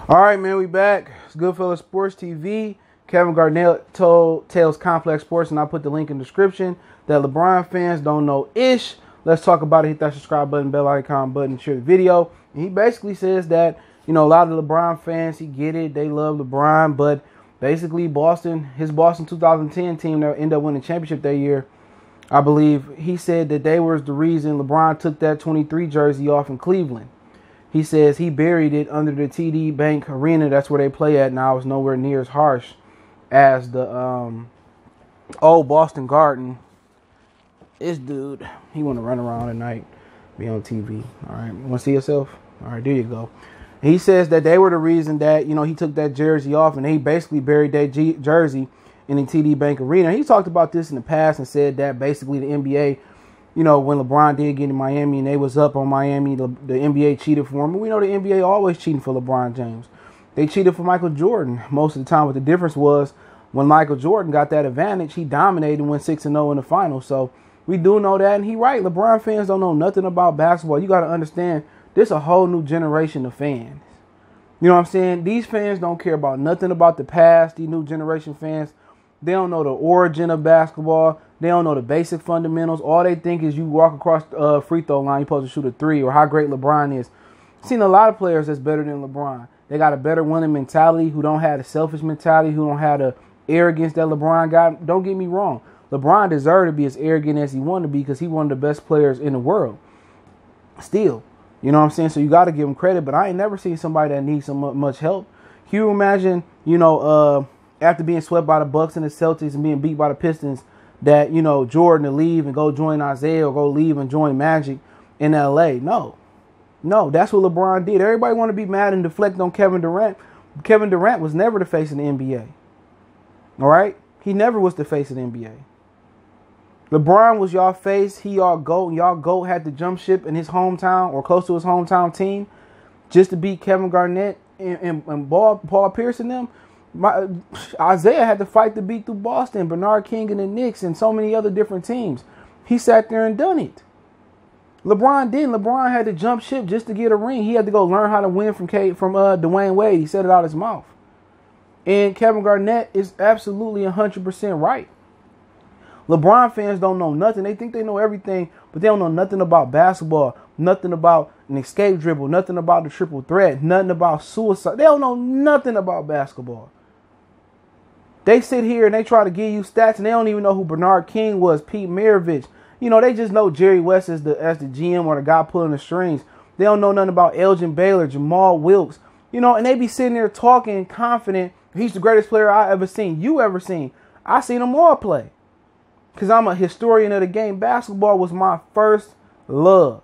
All right, man, we back. It's Goodfellas Sports TV. Kevin Garnett tells Complex Sports, and I put the link in the description, that LeBron fans don't know ish. Let's talk about it. Hit that subscribe button, bell icon button, share the video. And he basically says that, a lot of the LeBron fans, he get it. They love LeBron, but basically his Boston 2010 team that ended up winning the championship that year, I believe, he said that they were the reason LeBron took that 23 jersey off in Cleveland. He says he buried it under the TD Bank Arena. That's where they play at now. It's nowhere near as harsh as the old Boston Garden. This dude, he want to run around at night, be on TV. All right, you want to see yourself? All right, there you go. He says that they were the reason that, he took that jersey off, and he basically buried that jersey in the TD Bank Arena. He talked about this in the past and said that basically the NBA, when LeBron did get in Miami and they was up on Miami, the NBA cheated for him. And we know the NBA always cheating for LeBron James. They cheated for Michael Jordan most of the time, but the difference was when Michael Jordan got that advantage, he dominated and went 6-0 in the finals. So we do know that, and he right. LeBron fans don't know nothing about basketball. You got to understand, this a whole new generation of fans. You know what I'm saying? These fans don't care about nothing about the past. These new generation fans, they don't know the origin of basketball. They don't know the basic fundamentals. All they think is you walk across the free throw line, you're supposed to shoot a three, or how great LeBron is. I've seen a lot of players that's better than LeBron. They got a better winning mentality, who don't have the selfish mentality, who don't have the arrogance that LeBron got. Don't get me wrong. LeBron deserved to be as arrogant as he wanted to be because he one of the best players in the world. Still, you know what I'm saying? So you got to give him credit, but I ain't never seen somebody that needs so much help. Can you imagine, after being swept by the Bucks and the Celtics and being beat by the Pistons, that, Jordan to leave and go join Isaiah or go leave and join Magic in L.A.? No, that's what LeBron did. Everybody want to be mad and deflect on Kevin Durant. Kevin Durant was never the face of the NBA. All right? He never was the face of the NBA. LeBron was y'all face. He y'all GOAT. And y'all GOAT had to jump ship in his hometown or close to his hometown team just to beat Kevin Garnett and Paul Pierce and them. Isaiah had to fight to beat through Boston, Bernard King and the Knicks, and so many other different teams. He sat there and done it. LeBron didn't. LeBron had to jump ship just to get a ring. He had to go learn how to win from Dwayne Wade. He said it out his mouth. And Kevin Garnett is absolutely 100% right. LeBron fans don't know nothing. They think they know everything, but they don't know nothing about basketball, nothing about an escape dribble, nothing about the triple threat, nothing about suicide. They don't know nothing about basketball. They sit here and they try to give you stats, and they don't even know who Bernard King was, Pete Maravich. They just know Jerry West as the GM or the guy pulling the strings. They don't know nothing about Elgin Baylor, Jamal Wilkes. And they be sitting there talking confident. He's the greatest player I ever seen. You ever seen? I seen them all play. Because I'm a historian of the game. Basketball was my first love.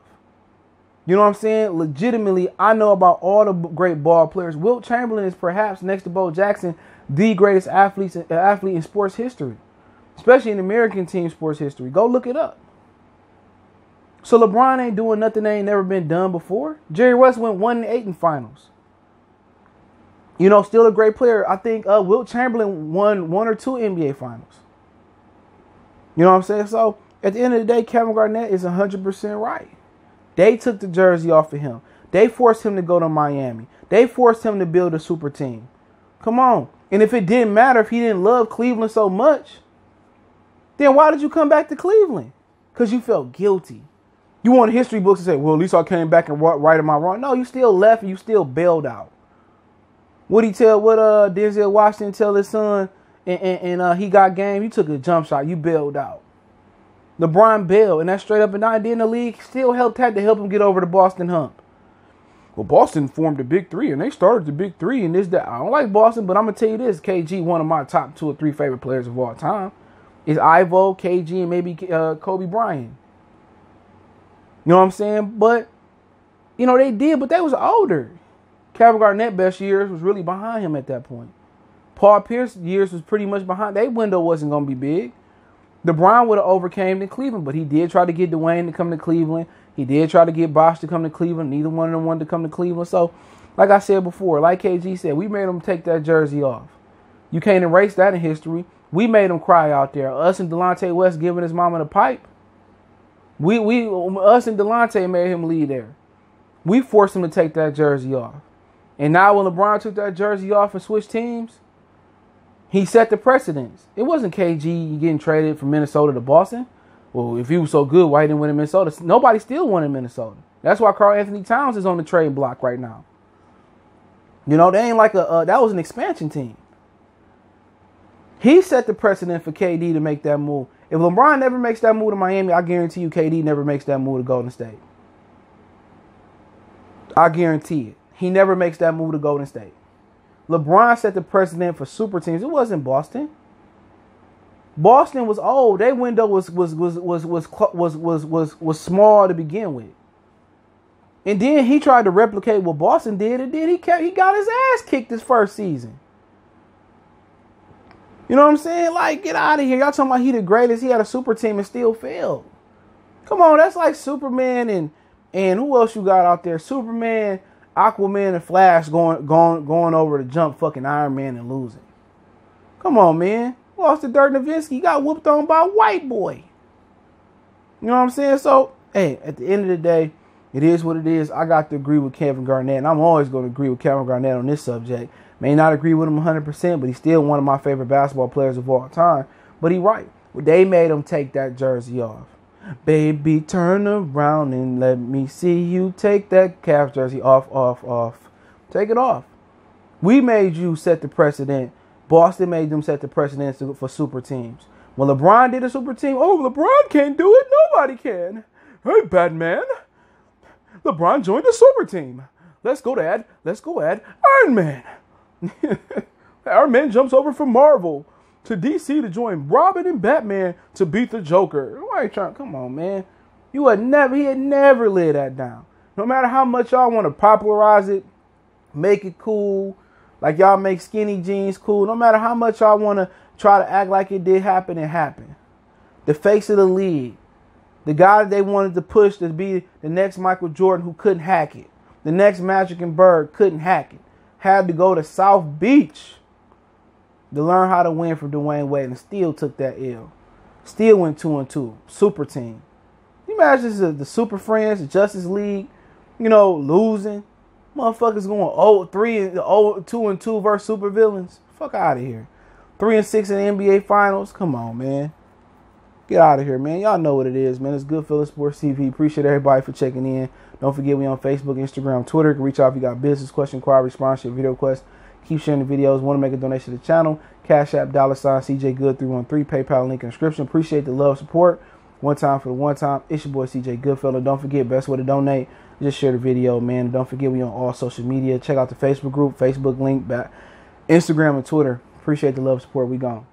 You know what I'm saying? Legitimately, I know about all the great ball players. Wilt Chamberlain is perhaps, next to Bo Jackson, the greatest athlete in sports history. Especially in American team sports history. Go look it up. So LeBron ain't doing nothing that ain't never been done before. Jerry West went 1-8 in finals. Still a great player. I think Wilt Chamberlain won 1 or 2 NBA finals. You know what I'm saying? So at the end of the day, Kevin Garnett is 100% right. They took the jersey off of him. They forced him to go to Miami. They forced him to build a super team. Come on. And if it didn't matter, if he didn't love Cleveland so much, then why did you come back to Cleveland? Because you felt guilty. You want history books to say, well, at least I came back and righted my wrong. No, you still left and you still bailed out. What Denzel Washington tell his son and he got game? You took a jump shot. You bailed out. LeBron bailed, and that's straight up and down. Then the league still had to help him get over the Boston hump. Well, Boston formed the Big Three, and they started the Big Three, and this, that. I don't like Boston, but I'm going to tell you this. KG, one of my top 2 or 3 favorite players of all time, is Ivo, KG, and maybe Kobe Bryant. You know what I'm saying? But, they did, but they was older. Kevin Garnett's best years was really behind him at that point. Paul Pierce's years was pretty much behind. Their window wasn't going to be big. LeBron would have overcame in Cleveland, but he did try to get Dwayne to come to Cleveland. He did try to get Bosh to come to Cleveland. Neither one of them wanted to come to Cleveland. So, like I said before, like KG said, we made them take that jersey off. You can't erase that in history. We made them cry out there. Us and Delonte West giving his mama the pipe. Us and Delonte made him leave there. We forced him to take that jersey off. And now when LeBron took that jersey off and switched teams, he set the precedence. It wasn't KG getting traded from Minnesota to Boston. Well, if he was so good, why he didn't win in Minnesota? Nobody still won in Minnesota. That's why Karl Anthony Towns is on the trade block right now. You know, they ain't like that was an expansion team. He set the precedent for KD to make that move. If LeBron never makes that move to Miami, I guarantee you KD never makes that move to Golden State. I guarantee it. He never makes that move to Golden State. LeBron set the precedent for super teams. It wasn't Boston. Boston was old. Their window was small to begin with. And then he tried to replicate what Boston did, and then he got his ass kicked his first season. You know what I'm saying? Like, get out of here. Y'all talking about he the greatest. He had a super team and still failed. Come on, that's like Superman and who else you got out there? Superman, Aquaman, and Flash going over to jump fucking Iron Man and losing. Come on, man. Lost to Dirk Nowitzki. Got whooped on by a white boy. You know what I'm saying? So, hey, at the end of the day, it is what it is. I got to agree with Kevin Garnett, and I'm always going to agree with Kevin Garnett on this subject. May not agree with him 100%, but he's still one of my favorite basketball players of all time. But he's right. They made him take that jersey off. Baby, turn around and let me see you take that Cavs jersey off. Take it off. We made you set the precedent. Boston made them set the precedent for super teams. When LeBron did a super team, oh, LeBron can't do it. Nobody can. Hey, Batman. LeBron joined a super team. Let's go add Iron Man. Iron Man jumps over from Marvel to DC to join Robin and Batman to beat the Joker. Why you trying? Come on, man. He had never laid that down. No matter how much y'all want to popularize it, make it cool, like y'all make skinny jeans cool. No matter how much y'all want to try to act like it did happen, it happened. The face of the league. The guy that they wanted to push to be the next Michael Jordan who couldn't hack it. The next Magic and Bird couldn't hack it. Had to go to South Beach to learn how to win from Dwayne Wade and still took that L. Still went 2-2. Super team. You imagine the Super Friends, the Justice League, you know, losing. Motherfuckers going 2-2 versus super villains. Fuck out of here. 3-6 in the NBA Finals. Come on, man. Get out of here, man. Y'all know what it is, man. It's Goodfellas Sports TV. Appreciate everybody for checking in. Don't forget we on Facebook, Instagram, Twitter. You can reach out if you got business, question, inquiry, sponsorship, video requests. Keep sharing the videos. Want to make a donation to the channel? Cash App, $CJ Good 313. PayPal link in the description. Appreciate the love, support. One time for the one time. It's your boy CJ Goodfella. Don't forget, best way to donate. Just share the video, man. And don't forget we on all social media. Check out the Facebook group, Facebook link, Instagram, and Twitter. Appreciate the love, support. We gone.